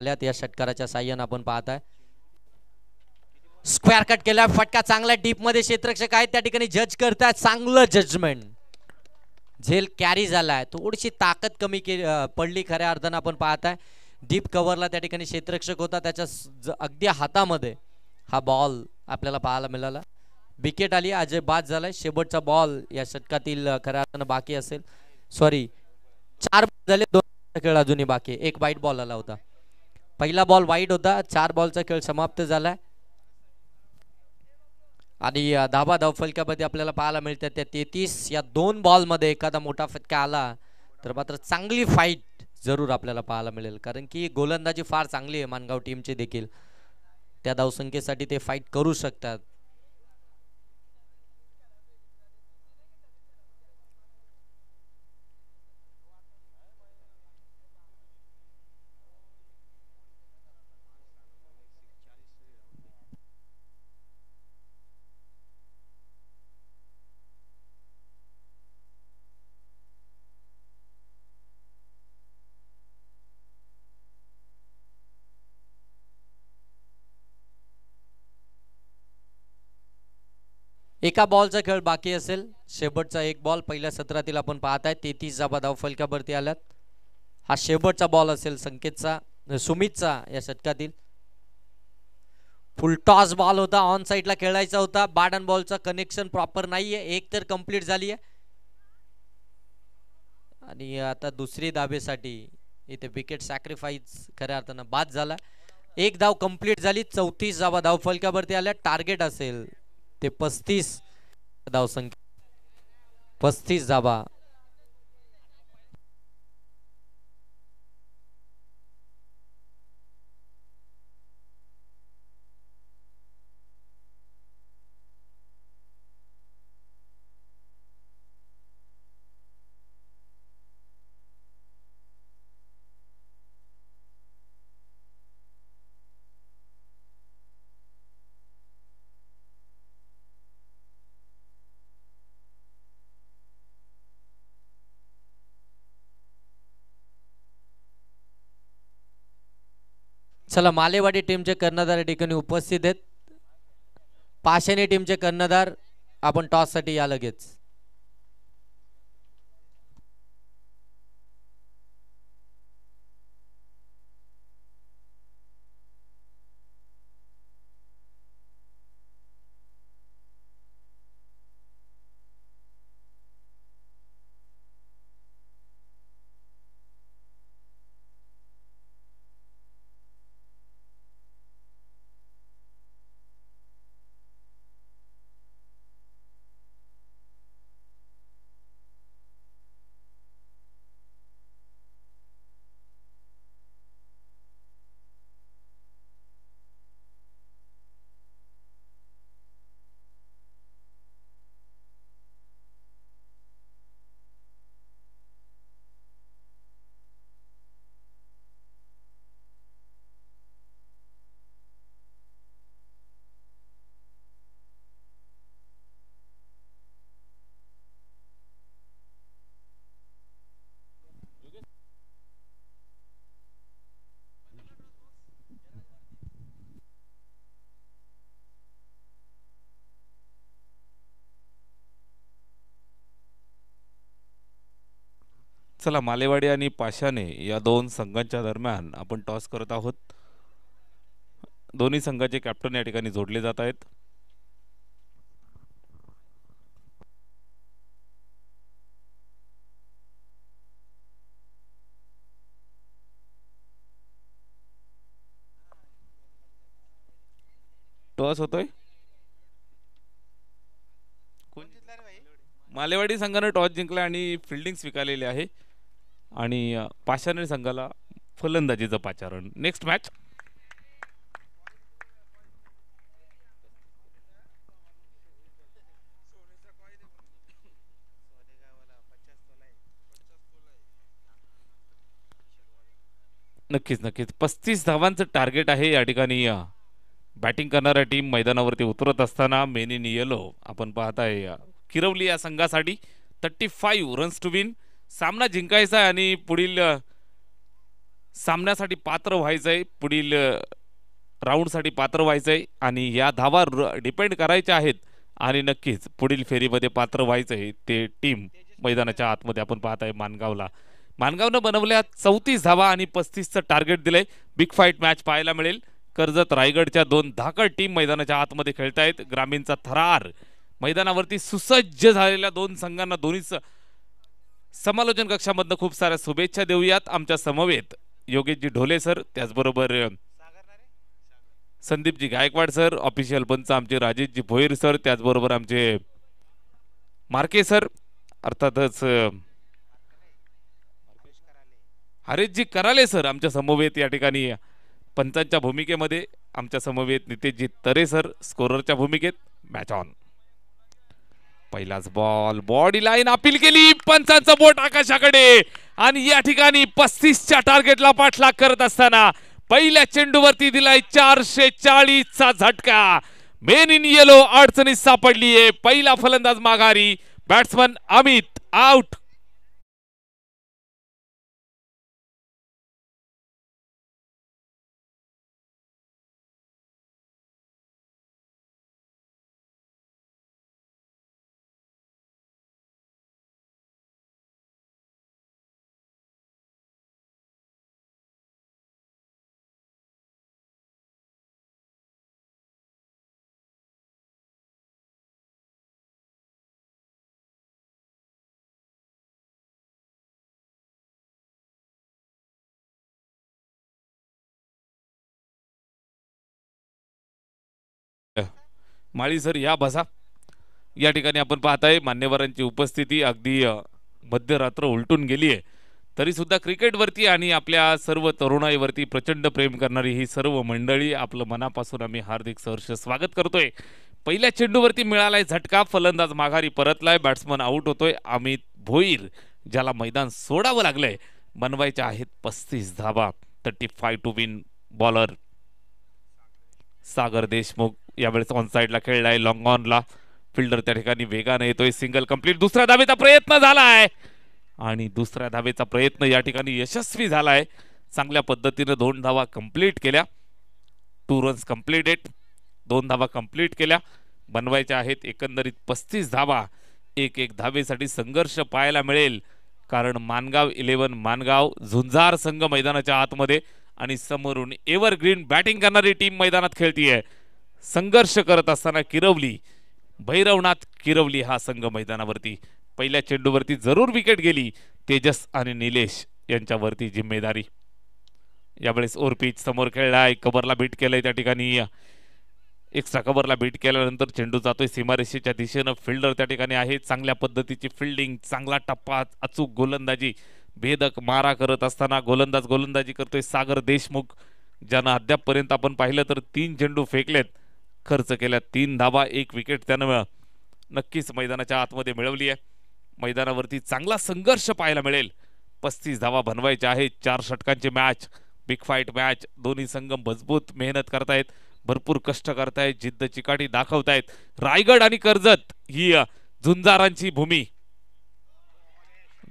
या षटकाराच्या साह्याने आपण पाहताय स्क्वेअर कट केला, फटका चांगला डीप मध्ये क्षेत्ररक्षक आहेत त्या ठिकाणी जज करतात, चांगलं जजमेंट. झेल कॅरी झालाय, थोडीशी ताकद कमी पडली खऱ्या अर्थानं आपण पाहताय. डीप कव्हरला त्या ठिकाणी क्षेत्ररक्षक होता, त्याच्या अगदी हातामध्ये हा बॉल आपल्याला पाहायला मिळाला. विकेट आली, अजय बाद झालाय. शेवटचा बॉल या षटकातील खऱ्या अर्थानं बाकी असेल. सॉरी 4 झाले, 2 खेळ अजूनही बाकी. एक वाईट बॉल आला होता, पहिला बॉल वाईट होता. 4 बॉलचा खेळ समाप्त झालाय आणि धाबा धावफलकामध्ये आपल्याला पाहायला मिळतात त्या 33. या 2 बॉल मध्ये एखादा मोठा फटका आला तर मात्र चांगली फाईट जरूर आपल्याला पाहायला मिळेल, कारण की गोलंदाजी फार चांगली आहे मानगाव टीमची देखील. त्या धावसंख्येसाठी ते फाईट करू शकतात. एका बॉलचा खेळ बाकी असेल. शेवटचा एक बॉल पहिल्या सत्रातील आपण पाहताय 33 जाबा धावफलकावरती आल्यात. हा शेवटचा बॉल असेल संकेतचा, सुमितचा या षटकातील. फुल टॉस बॉल होता, ऑन साइडला खेळायचा होता. बॅट अँड बॉलचा कनेक्शन प्रॉपर नाहीये, एक तर कंप्लीट झाली आहे आणि आता दुसरी धाबेसाठी इथे विकेट सॅक्रिफाईस खऱ्या अर्थानं बाद झाला. एक धाव कंप्लीट झाली, 34 जाबा धावफलकावरती आल्या. टार्गेट असेल ते 35 धावसंख्या, 35 धाबा. चला, मालेवाडी टीमचे कर्णधार या ठिकाणी उपस्थित आहेत. पाषाणी टीमचे कर्णधार आपण टॉस साठी या लगेच. चला, मालेवाडी आणि पाशाने या 2 संघांच्या दरम्यान आपण टॉस करत आहोत. दोन्ही संघाचे कॅप्टन या ठिकाणी जोडले जात आहेत. टॉस होतोय. मालेवाडी संघाने टॉस जिंकला आणि फिल्डिंग स्वीकारलेली आहे आणि पाषाणी संघाला फलंदाजीचं पाचारण. Next match. नक्कीच 35 धावांचं टार्गेट आहे या ठिकाणी. बॅटिंग करणाऱ्या टीम मैदानावरती उतरत असताना मेन इन येलो आपण पाहताय किरवली या संघासाठी 35 रन्स टू विन. सामना जिंकायचा आहे आणि पुढील सामन्यासाठी पात्र व्हायचंय, पुढील राऊंडसाठी पात्र व्हायचंय आणि या धावा डिपेंड करायच्या आहेत आणि नक्कीच पुढील फेरीमध्ये पात्र व्हायचंय. ते टीम मैदानाच्या आतमध्ये आपण पाहताय मानगावनं बनवल्या 34 धावा आणि 35चं टार्गेट दिलंय. बिग फाईट मॅच पाहायला मिळेल. कर्जत रायगडच्या दोन धाकड टीम मैदानाच्या आतमध्ये खेळतायत. ग्रामीणचा थरार मैदानावरती सुसज्ज झालेल्या दोन संघांना दोन्हीच समालोचन कक्षामधनं खूप साऱ्या शुभेच्छा देऊयात. आमच्या समवेत योगेशजी ढोले सर, त्याचबरोबर संदीपजी गायकवाड सर, ऑफिशियल पंच आमचे राजेशजी भोईर सर, त्याचबरोबर आमचे मार्के सर, अर्थातच हरेशजी कराले सर आमच्या समवेत या ठिकाणी पंचांच्या भूमिकेमध्ये. आमच्या समवेत नितेशजी तरे सर स्कोररच्या भूमिकेत. Match on. पहिलाच बॉल, बॉडी लाईन अपील केली, पंचांचं बोट आकाशाकडे आणि या ठिकाणी 35च्या टार्गेटला पाठलाग करत असताना पहिल्या चेंडूवरती दिलाय 440चा झटका. मेन इन येलो अडचणीत सापडलीये. पहिला फलंदाज माघारी, बॅट्समन अमित आउट. माळी सर या बसा. या ठिकाणी आपण पाहताय मान्यवरांची उपस्थिती अगदी मध्यरात्र उलटून गेली आहे, तरी सुद्धा क्रिकेटवरती आणि आपल्या सर्व तरुणाईवरती प्रचंड प्रेम करणारी ही सर्व मंडळी आपलं मनापासून आम्ही हार्दिक सहर्ष स्वागत करतोय. पहिल्या चेंडूवरती मिळालाय झटका, फलंदाज माघारी परतलाय, बॅट्समन आउट होतोय. अमित भोईर ज्याला मैदान सोडावं लागलंय. बनवायच्या आहेत 35 धावा. 35 टू विन. बॉलर सागर देशमुख यावेळेस ऑन साइडला खेळलाय, लॉंग ऑनला. फिल्डर त्या ठिकाणी वेगाने येतोय. Single complete. दुसऱ्या धावेचा प्रयत्न झालाय आणि दुसऱ्या धावेचा प्रयत्न या ठिकाणी यशस्वी झालाय. चांगल्या पद्धतीने 2 धावा कंप्लीट केल्या. 2 रन्स कंप्लीटेड. 2 धावा कंप्लीट केल्या. बनवायच्या आहेत एकंदरीत 35 धावा. एक धावेसाठी संघर्ष पाहायला मिळेल, कारण मानगाव 11 मानगाव झुंजार संघ मैदानाच्या आतमध्ये आणि समोरून एव्हरग्रीन बॅटिंग करणारी टीम मैदानात खेळतीये. संघर्ष करत असताना किरवली, भैरवनाथ किरवली हा संघ मैदानावरती. पहिल्या चेंडूवरती जरूर विकेट गेली. तेजस आणि निलेश यांच्यावरती जिम्मेदारी. यावेळेस ओरपीच समोर खेळलाय, कव्हरला बीट केलंय. त्या ठिकाणी एक्स्ट्रा कव्हरला बीट केल्यानंतर चेंडू जातोय सीमारेषेच्या दिशेनं. फिल्डर त्या ठिकाणी आहे. चांगल्या पद्धतीची फिल्डिंग, चांगला टप्पा, अचूक गोलंदाजी, भेदक मारा करत असताना गोलंदाजी करतोय सागर देशमुख, ज्यानं अद्यापपर्यंत आपण पाहिलं तर 3 चेंडू फेकलेत, खर्च केल्या 3 धावा, 1 विकेट त्यानं नक्कीच मैदानाच्या आतमध्ये मिळवली आहे. मैदानावरती चांगला संघर्ष पाहायला मिळेल. 35 धावा बनवायच्या आहेत. 4 षटकांची मॅच, बिग फाईट मॅच. दोन्ही संघ मजबूत मेहनत करतायत, भरपूर कष्ट करतायत, जिद्द चिकाटी दाखवतायत. रायगड आणि कर्जत ही झुंजारांची भूमी.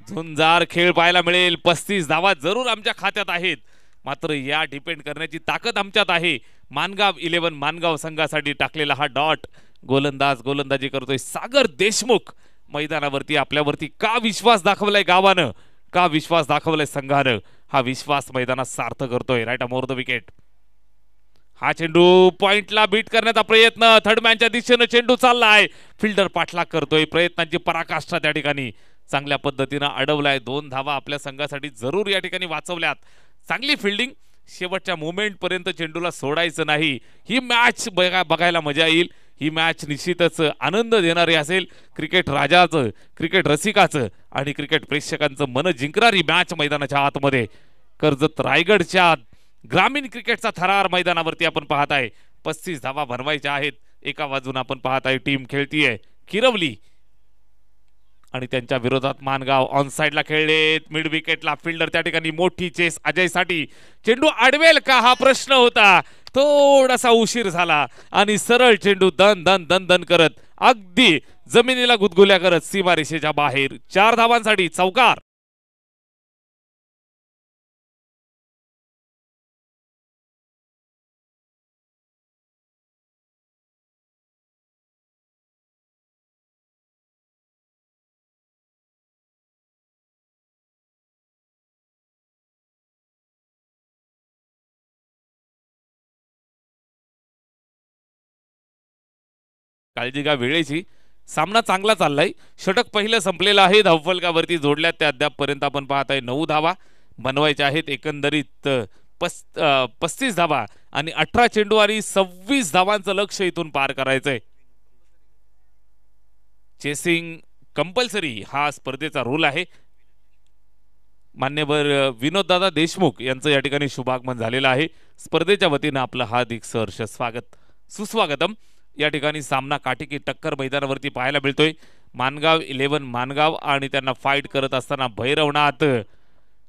झुंजार खेळ पाहायला मिळेल. 35 धावा जरूर आमच्या खात्यात आहेत, मात्र या डिपेंड करण्याची ताकद आमच्यात आहे. मानगाव 11 मानगाव संघासाठी टाकलेला हा डॉट. गोलंदाजी करतोय सागर देशमुख. मैदानावरती आपल्यावरती का विश्वास दाखवलाय गावानं, का विश्वास दाखवलाय संघानं, हा विश्वास मैदानात सार्थ करतोय. Right more the wicket. हा चेंडू पॉइंटला बीट करण्याचा प्रयत्न, थर्डमॅनच्या दिशेनं चेंडू चाललाय. फिल्डर पाठलाग करतोय. प्रयत्नांची पराकाष्ठा त्या ठिकाणी चांगल्या पद्धतीनं अडवलाय. 2 धावा आपल्या संघासाठी जरूर या ठिकाणी वाचवल्यात. चांगली फिल्डिंग. शेवटच्या मोमेंट पर्यंत चेंडूला सोडायचं नाही. ही मॅच बघायला मजा येईल. ही मॅच निश्चितच आनंद देणारी असेल. क्रिकेट राजाचं, क्रिकेट रसिकाचं आणि क्रिकेट प्रेक्षकांचं मन जिंकणारी मॅच मैदानाच्या आतमध्ये कर्जत रायगडच्या ग्रामीण क्रिकेटचा थरार मैदानावरती आपण पाहत आहे. 35 धावा बनवायच्या आहेत. एका बाजूने आपण पाहत आहे टीम खेळतीये किरवली आणि त्यांच्या विरोधात मानगाव. ऑन साइडला खेळलेत, मिड विकेटला फिल्डर त्या ठिकाणी मोठी चेस अजयसाठी. चेंडू अडवेल का हा प्रश्न होता, थोडासा उशीर झाला आणि सरळ चेंडू दन दन दन दन करत अगदी जमिनीला गुदगुल्या करत सीमारेषेच्या बाहेर 4 धावांसाठी चौकार. काळजी घ्या वेळेची. सामना चांगला चाललाय. षटक पहिलं संपलेलं आहे. धावफलकावरती जोडल्यात त्या अद्यापपर्यंत आपण पाहत आहे 9 धावा बनवायच्या आहेत. एकंदरीत 35 धावा आणि 18 चेंडू आणि 26 धावांचं लक्ष इथून पार करायचंय. चेसिंग कंपल्सरी हा स्पर्धेचा रूल आहे. मान्यवर विनोददादा देशमुख यांचं या ठिकाणी शुभागमन झालेलं आहे. स्पर्धेच्या वतीनं आपलं हार्दिक सहर्ष स्वागत सुस्वागतम. या ठिकाणी सामना काटेकी टक्कर मैदानावरती पाहायला मिळतोय. मानगाव 11 मानगाव आणि त्यांना फाईट करत असताना भैरवनाथ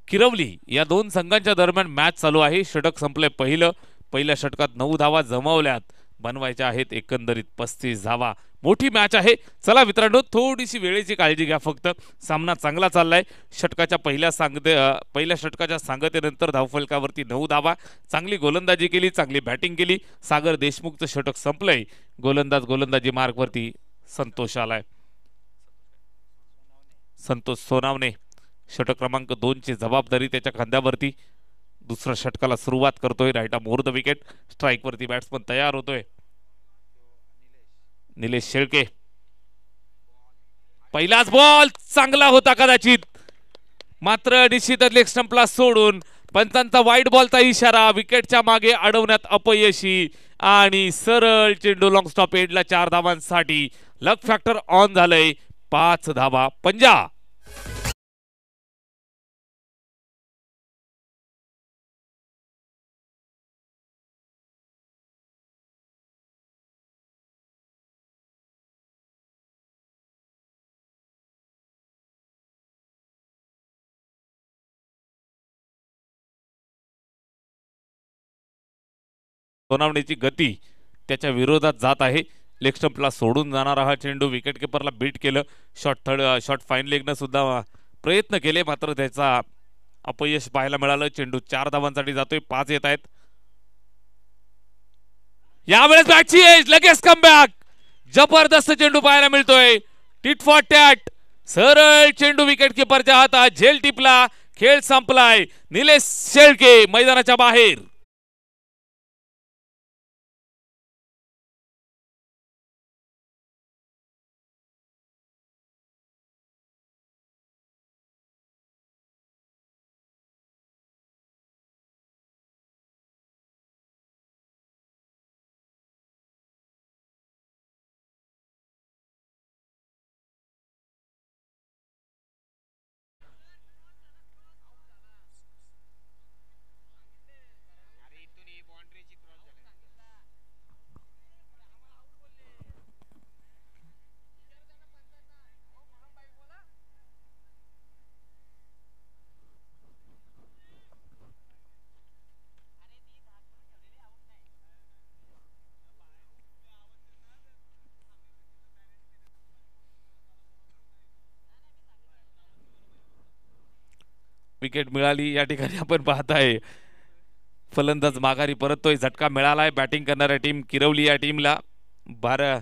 किरवली या दोन संघांच्या दरम्यान मॅच चालू आहे. षटक संपले पहिल्या षटकात 9 धावा जमवल्यात. बनवायच्या आहेत एकंदरीत 35 धावा. मोठी मॅच आहे. चला मित्रांनो, थोडीशी वेळेची काळजी घ्या फक्त. सामना चांगला चाललाय. षटकाच्या पहिल्या षटकाच्या सांगतेनंतर धावफलकावरती 9 धावा. चांगली गोलंदाजी केली, चांगली बॅटिंग केली. सागर देशमुखचं षटक संपलंय. गोलंदाजी मार्कवरती संतोष आलाय. संतोष सोनावणे षटक क्रमांक 2 ची जबाबदारी त्याच्या खांद्यावरती. दुसऱ्या षटकाला सुरुवात करतोय. Right arm over the wicket. Strike वरती बॅट्समन तयार होतोय. निलेश शेळके. पहिलाच बॉल चांगला होता कदाचित, मात्र निश्चितच लेग स्टंपला सोडून पंचांचा वाईड बॉलचा इशारा. विकेटच्या मागे अडवण्यात अपयशी आणि सरळ चेंडू लॉंग स्टॉप एंडला 4 धावांसाठी. लक फॅक्टर ऑन झालंय. 5 धावा पंजा. सोनावणेची गती त्याच्या विरोधात जात आहे. लेग स्टंपला सोडून जाणारा हा चेंडू विकेट किपरला बीट केलं. शॉट फाईन लेगनं सुद्धा प्रयत्न केले, मात्र त्याचा अपयश पाहायला मिळालं. चेंडू 4 धावांसाठी जातोय. 5 येत आहेत. यावेळेस बॅटची एज लगेच कमबॅक. जबरदस्त चेंडू पाहायला मिळतोय. Tit for tat. सरळ चेंडू विकेट किपरच्या हातात. झेल टिपला. खेळ संपलाय. निलेश शेळके मैदानाच्या बाहेर. विकेट मिळाली. या ठिकाणी आपण पाहताय फलंदाज माघारी परततोय. झटका मिळालाय बॅटिंग करणाऱ्या टीम किरवली या टीमला. 12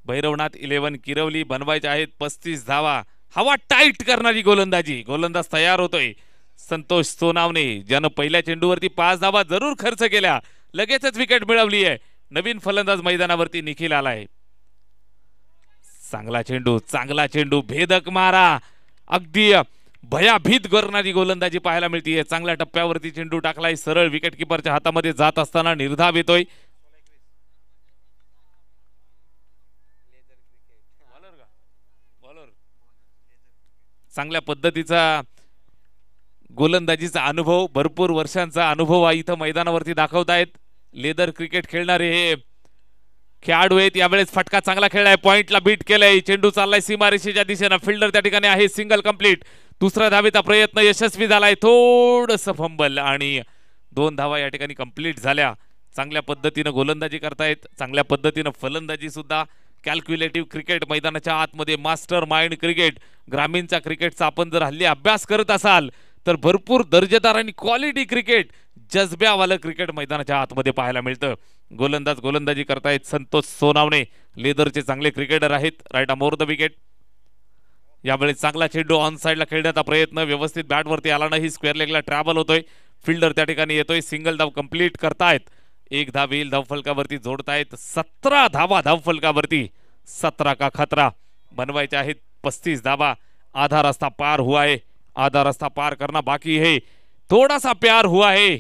भैरवनाथ 11 किरवली. बनवायचे आहेत 35 धावा. हवा टाईट करणारी गोलंदाज तयार होतोय. संतोष सोनावणे ज्यानं पहिल्या चेंडूवरती 5 धावा जरूर खर्च केल्या, लगेचच विकेट मिळवली आहे. नवीन फलंदाज मैदानावरती निखिल आलाय. चांगला चेंडू भेदक मारा. अगदी भयाभीत करणारी गोलंदाजी पाहायला मिळतीये. चांगल्या टप्प्यावरती चेंडू टाकलाय. सरळ विकेट किपरच्या हातामध्ये जात असताना निर्धाव येतोय. चांगल्या पद्धतीचा गोलंदाजीचा अनुभव, भरपूर वर्षांचा अनुभव इथं मैदानावरती दाखवतायत लेदर क्रिकेट खेळणारे हे खेळाडू आहेत. यावेळेस फटका चांगला खेळलाय, पॉइंटला बीट केलंय, चेंडू चाललाय सीमारेषेच्या दिशेनं, फिल्डर त्या ठिकाणी आहे, सिंगल कंप्लीट. दुसरा धावेचा प्रयत्न यशस्वी झालाय, थोडंसं फंबल आणि 2 धावा या ठिकाणी कंप्लीट झाल्या. चांगल्या पद्धतीनं गोलंदाजी करतायत, चांगल्या पद्धतीनं फलंदाजी सुद्धा. कॅल्क्युलेटिव्ह क्रिकेट, मैदानाच्या आतमध्ये मास्टर माइंड क्रिकेट, ग्रामीणचा क्रिकेटचा आपण जर हल्ली अभ्यास करत असाल तर भरपूर दर्जेदार आणि क्वालिटी क्रिकेट, जज्ब्यावालं क्रिकेट मैदानाच्या आतमध्ये पाहायला मिळतं. गोलंदाजी करतायत संतोष सोनावणे, लेदरचे चांगले क्रिकेटर आहेत. Right more the wicket. यावेळेस चांगला चेंडू ऑन साइडला खेळण्याचा प्रयत्न, व्यवस्थित बॅटवरती आला नाही, स्क्वेअर लेगला ट्रॅव्हल होतोय. फिल्डर त्या ठिकाणी येतोय, सिंगल धाव कंप्लीट करतायत. 1 धाव येईल, धावफलकावरती जोडतायत. 17 धावा धावफलकावरती, 17 का खतरा बनवायचे आहेत. 35 धावा, आधा रास्ता पार हुआ है, आधा रास्ता पार करना बाकी है, थोड़ा सा प्यार हुआ है,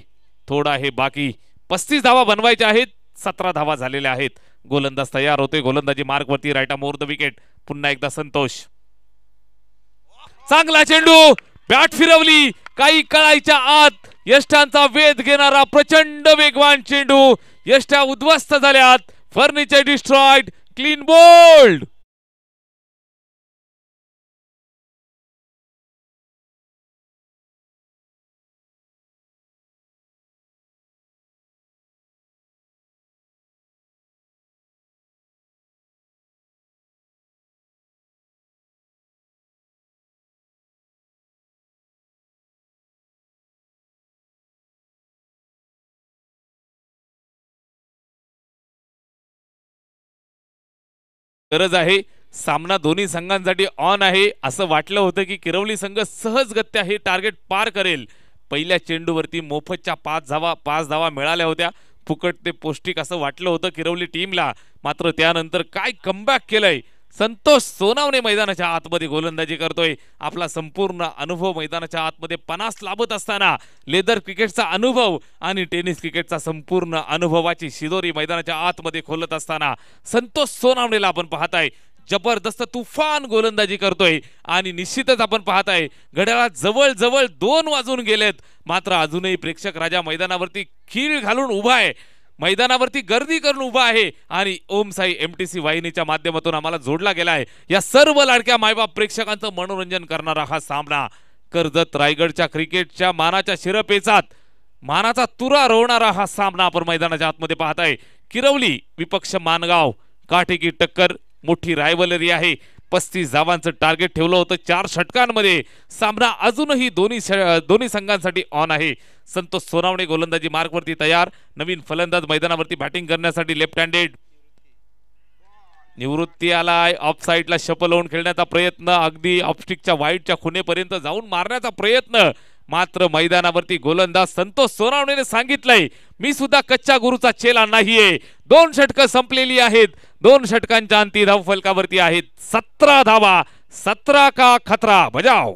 थोड़ा है बाकी. 35 धावा बनवायच्या आहेत, 17 धावा झालेल्या आहेत. गोलंदाज तयार होते, गोलंदाजी मार्क वरती. Right more the wicket. पुन्हा एकदा संतोष, चांगला चेंडू, बॅट फिरवली, काही कळायच्या आत यष्टांचा वेध घेणारा प्रचंड वेगवान चेंडू, यष्टा उद्ध्वस्त झाल्यात. Furniture destroyed, clean bowled. गरज आहे. सामना दोन्ही संघांसाठी ऑन आहे. असं वाटलं होतं की किरवली संघ सहजगत्या हे टार्गेट पार करेल. पहिल्या चेंडूवरती मोफतच्या 5 धावा मिळाल्या होत्या, फुकट ते पौष्टिक असं वाटलं होतं किरवली टीमला. मात्र त्यानंतर काय कमबॅक केलंय. संतोष सोनावणे मैदानाच्या आतमध्ये गोलंदाजी करतोय. आपला संपूर्ण अनुभव मैदानाच्या आतमध्ये पणास लाभत असताना, लेदर क्रिकेटचा अनुभव आणि टेनिस क्रिकेटचा संपूर्ण अनुभवाची शिदोरी मैदानाच्या आतमध्ये खोलत असताना संतोष सोनावणेला आपण पाहताय जबरदस्त तुफान गोलंदाजी करतोय. आणि निश्चितच आपण पाहताय घड्याळात जवळ 2 वाजून गेलेत, मात्र अजूनही प्रेक्षक राजा मैदानावरती खीळ घालून उभा आहे, मैदानावरती गर्दी करून उभा आहे. आणि ओम साई MTC वाहिनीच्या माध्यमातून आम्हाला जोडला गेलाय. या सर्व लाडक्या मायबाप प्रेक्षकांचं मनोरंजन करणारा हा सामना कर्जत रायगडच्या क्रिकेटच्या मानाच्या शिरपेचात मानाचा तुरा रोवणारा हा सामना आपण मैदानाच्या आतमध्ये पाहताय. किरवली विपक्ष मानगाव, काटेकी टक्कर, मोठी रायव्हलरी आहे. 35 धावांचं टार्गेट ठेवलं होतं 4 षटकांमध्ये. सामना अजूनही दोन्ही संघांसाठी ऑन आहे. संतोष सोनावणे गोलंदाजी मार्कवरती तयार. नवीन फलंदाज मैदानावरती बॅटिंग करण्यासाठी लेफ्ट हँडेड निवृत्ती आलाय. ऑफ साइडला शपल होऊन खेळण्याचा प्रयत्न, अगदी ऑफस्टिकच्या वाईटच्या खुणेपर्यंत जाऊन मारण्याचा प्रयत्न. मात्र मैदानावरती गोलंदाज संतोष सोनावणेने सांगितलंय, मी सुद्धा कच्च्या गुरुचा चेला नाहीये. 2 षटकं संपलेली आहेत, 2 षटकांच्या अंती धाव फलकावरती आहेत. 17 धावा, 17 का खतरा बजाव.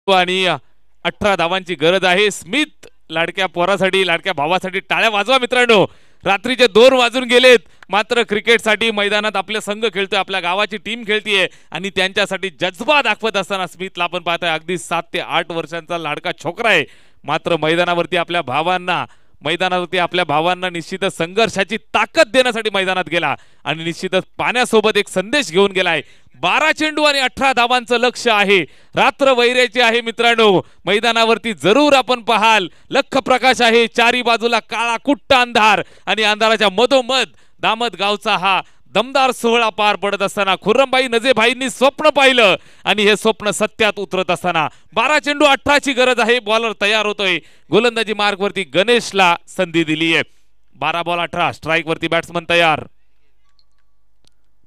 आणि 18 धावांची गरज आहे. स्मिथ लाडक्या पोरासाठी, लाडक्या भावासाठी टाळ्या वाजवा मित्रांनो. रात्रीचे 2 वाजून गेलेत, मात्र क्रिकेटसाठी मैदानात आपले संघ खेळतोय, आपल्या गावाची टीम खेळतीये आणि त्यांच्यासाठी जज्बा दाखवत असताना स्मिथला आपण पाहताय अगदी 7 ते 8 वर्षांचा लाडका छोकरा आहे. मात्र मैदानावरती आपल्या भावांना निश्चितच संघर्षाची ताकद देण्यासाठी मैदानात गेला आणि निश्चितच पाण्यासोबत एक संदेश घेऊन गेलाय. 12 चेंडू आणि 18 धावांचं लक्ष आहे. रात्र वैऱ्याची आहे मित्रांनो. मैदानावरती जरूर आपण पाहाल लख प्रकाश आहे, चारी बाजूला काळा कुट्ट अंधार आणि अंधाराच्या मधोमध दामद गावचा हा दमदार सोहळा पार पडत असताना खुर्रमबाई नजेभाईंनी स्वप्न पाहिलं आणि हे स्वप्न सत्यात उतरत असताना 12 चेंडू 18 ची गरज आहे. बॉलर तयार होतोय. गोलंदाजी मार्ग वरती गणेशला संधी दिली आहे. 12 बॉल 18, स्ट्राइक वरती बॅट्समन तयार.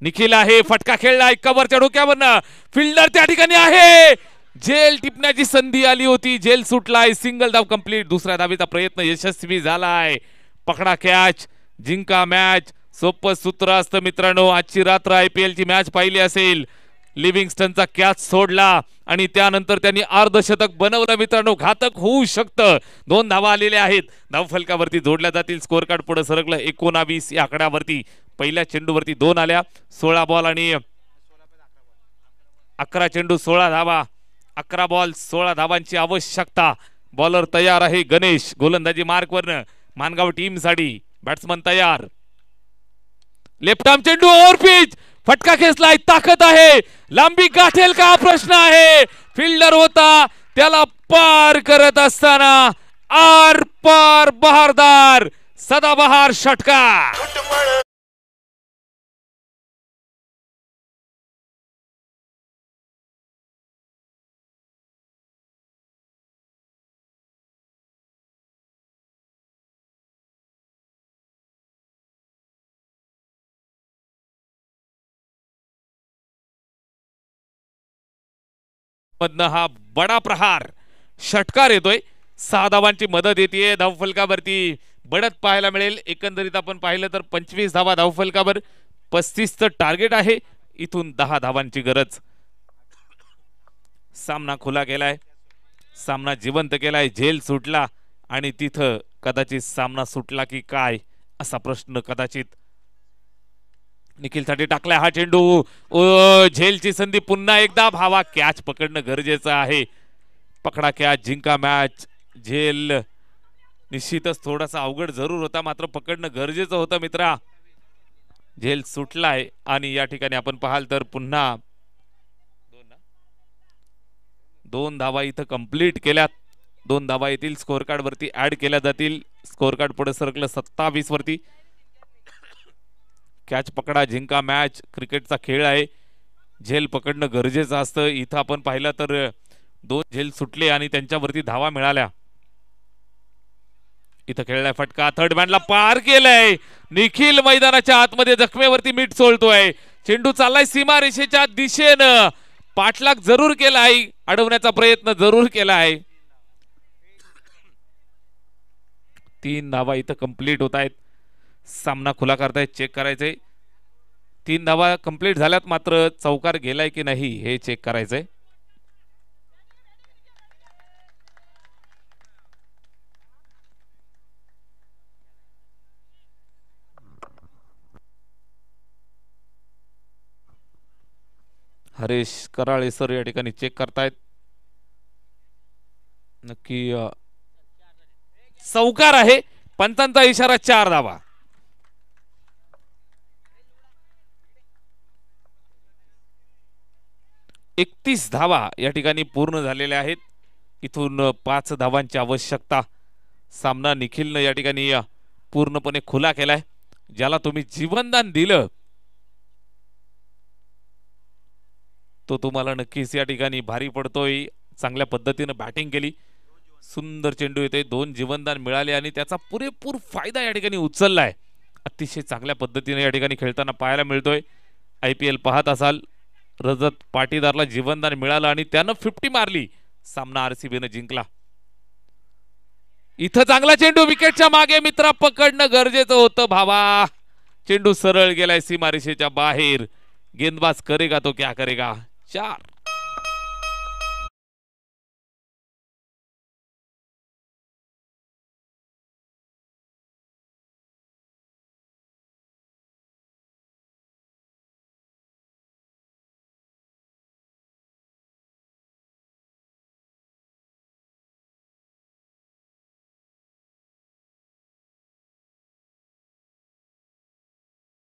निखिल आहे, फटका खेळलाय कव्हरच्या डोक्यावरनं, फिल्डर त्या ठिकाणी आहे, झेल टिपण्याची संधी आली होती, झेल सुटलाय, सिंगल धाव कंप्लीट. दुसऱ्या धावेचा प्रयत्न यशस्वी झालाय. पकडा कॅच, जिंका मॅच. सोपं सूत्र असतं मित्रांनो. आजची रात्र IPL ची मॅच पाहिली असेल. लिव्हिंगस्टनचा कॅच सोडला आणि त्यानंतर त्यांनी अर्धशतक बनवलं मित्रांनो. घातक होऊ शकतं. 2 धावा आलेल्या आहेत. धावफलकावरती जोडल्या जातील. स्कोअर कार्ड पुढे सरकलं 19 या आकड्यावरती. पहिल्या चेंडूवरती 2 आल्या. 16 बॉल आणि 11 चेंडू 16 धावा. 11 बॉल 16 धावांची आवश्यकता. बॉलर तयार आहे गणेश. गोलंदाजी मार्कवरनं मानगाव टीम साठी. बॅट्समन तयार. लेफ्ट आर्म चेंडू ओव्हर पिच. फटका खेचलाय. ताकद आहे. लांबी गाठेल का प्रश्न आहे. फिल्डर होता त्याला पार करत असताना आर पार बहारदार सदाबहार षटकार. मधनं हा बडा प्रहार षटकार येतोय. 6 धावांची मदत येते. धावफलकावरती बढत पाहायला मिळेल. एकंदरीत आपण पाहिलं तर 25 धावा धावफलकावर. 35चं टार्गेट आहे. इथून 10 धावांची गरज. सामना खुला केलाय. सामना जिवंत केलाय. झेल सुटला आणि तिथं कदाचित सामना सुटला की काय असा प्रश्न कदाचित निखिलसाठी टाकलाय हा चेंडू. झेलची संधी पुन्हा एकदा. भावा कॅच पकडणं गरजेचं आहे. पकडा कॅच, जिंका मॅच. झेल निश्चितच थोडासा अवघड जरूर होता, मात्र पकडणं गरजेचं होतं मित्रा. झेल सुटलाय आणि या ठिकाणी आपण पाहाल तर पुन्हा 2 धावा इथं कंप्लीट केल्यात. 2 धावा येतील. स्कोअर कार्ड वरती ऍड केल्या जातील. स्कोअर कार्ड पुढे सरकलं 27 वरती. कॅच पकडा, जिंका मॅच. क्रिकेटचा खेळ आहे. झेल पकडणं गरजेचं असतं. इथं आपण पाहिलं तर 2 झेल सुटले आणि त्यांच्यावरती धावा मिळाल्या. इथं खेळलाय फटका. थर्ड मॅनला पार केलंय. निखिल मैदानाच्या आतमध्ये जखमेवरती मीठ सोडतोय. चेंडू चाललाय सीमा रेषेच्या दिशेनं. पाठलाग जरूर केलाय. अडवण्याचा प्रयत्न जरूर केलाय. 3 धावा इथं कंप्लीट होत आहेत. सामना खुला करतायत. चेक करायचंय. 3 धावा कंप्लीट झाल्यात, मात्र चौकार गेलाय की नाही हे चेक करायचंय. हरेश कराळे सर या ठिकाणी चेक करतायत. नक्की चौकार आहे. पंचांचा इशारा 4 धावा. 31 धावा या ठिकाणी पूर्ण झालेल्या आहेत. इथून 5 धावांची आवश्यकता. सामना निखिलनं या ठिकाणी पूर्णपणे खुला केलाय. ज्याला तुम्ही जीवनदान दिलं तो तुम्हाला नक्कीच या ठिकाणी भारी पडतोय. चांगल्या पद्धतीने बॅटिंग केली. सुंदर चेंडू येते. 2 जीवनदान मिळाले आणि त्याचा पुरेपूर फायदा या ठिकाणी उचललाय. अतिशय चांगल्या पद्धतीने या ठिकाणी खेळताना पाहायला मिळतोय. IPL पाहत असाल, रजत पाटीदारला जीवनदान मिळालं आणि त्यानं 50 मारली. सामना RCBनं जिंकला. इथं चांगला चेंडू विकेटच्या मागे मित्रा. पकडणं गरजेचं होतं भावा. चेंडू सरळ गेलाय सीमारेषेच्या बाहेर. गेंदबाज करेगा तो क्या करेगा. 4